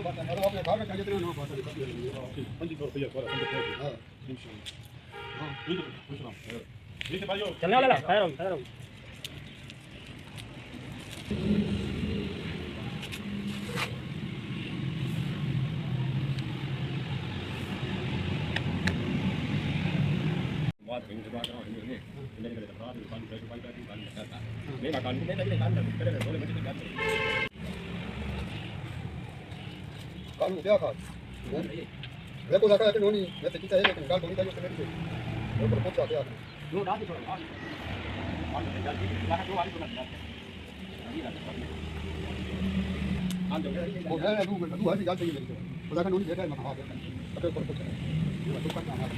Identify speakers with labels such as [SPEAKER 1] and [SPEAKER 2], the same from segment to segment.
[SPEAKER 1] बात है अपने घर में जितने ना बात है 25 रुपए पर हां हां ठीक है भाइयों
[SPEAKER 2] चलने वाला खैर
[SPEAKER 3] Qua thì mình qua cái này như thế này cái đó thì con cái nếu mà còn cái đấy cái này mới được
[SPEAKER 1] कानून क्या था वे को लगा कि नोनी मैं तो कितना है लेकिन गाल तो नहीं था जो कमेटी से वो पर पहुंचा गया
[SPEAKER 2] दो डाल दो और जल्दी लगा दो वाली को लगा
[SPEAKER 1] हां जो वो है तू है गाल चाहिए मेरे को खुदा का नोनी बैठा है मैं हां बैठा पर पहुंचा ये तो करना है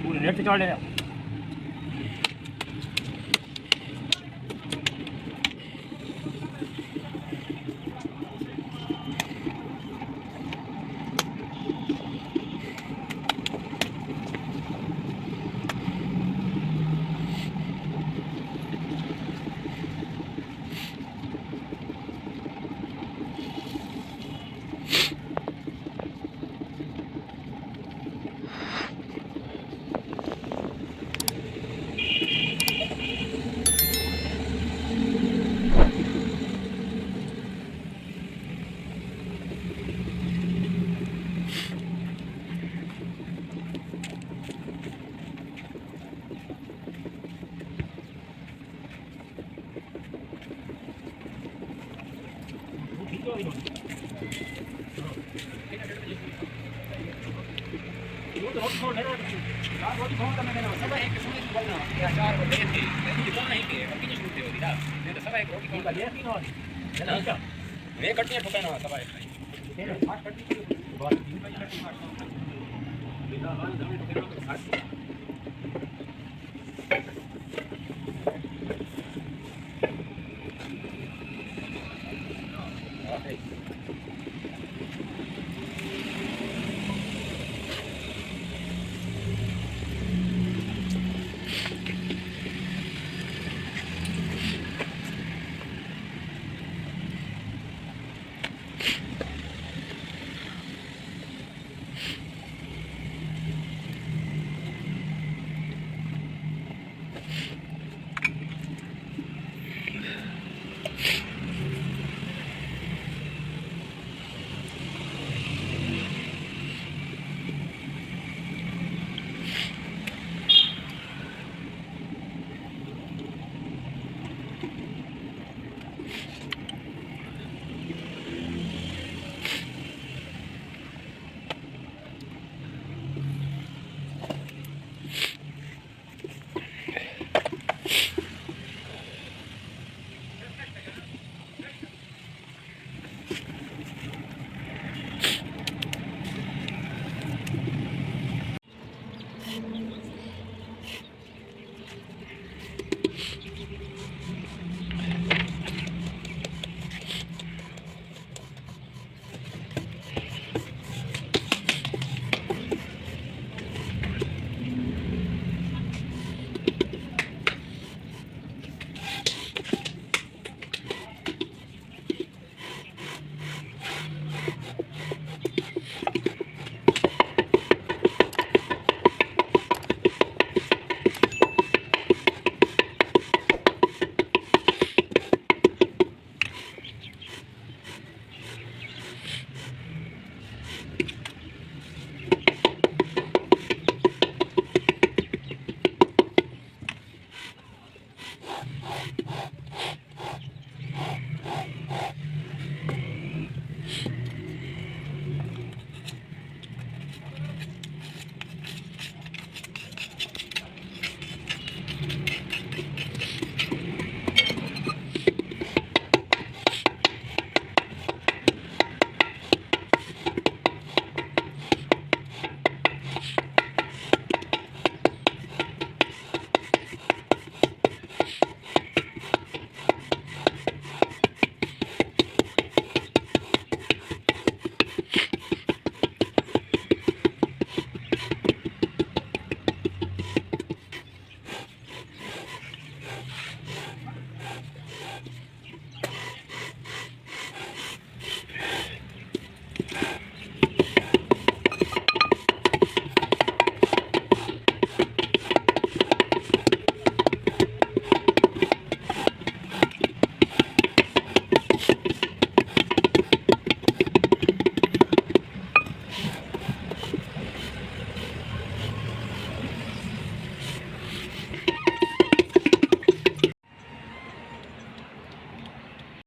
[SPEAKER 2] पूरे नेट से चढ़ ले
[SPEAKER 3] वे कटियां ठोकाना सबाई
[SPEAKER 2] खाई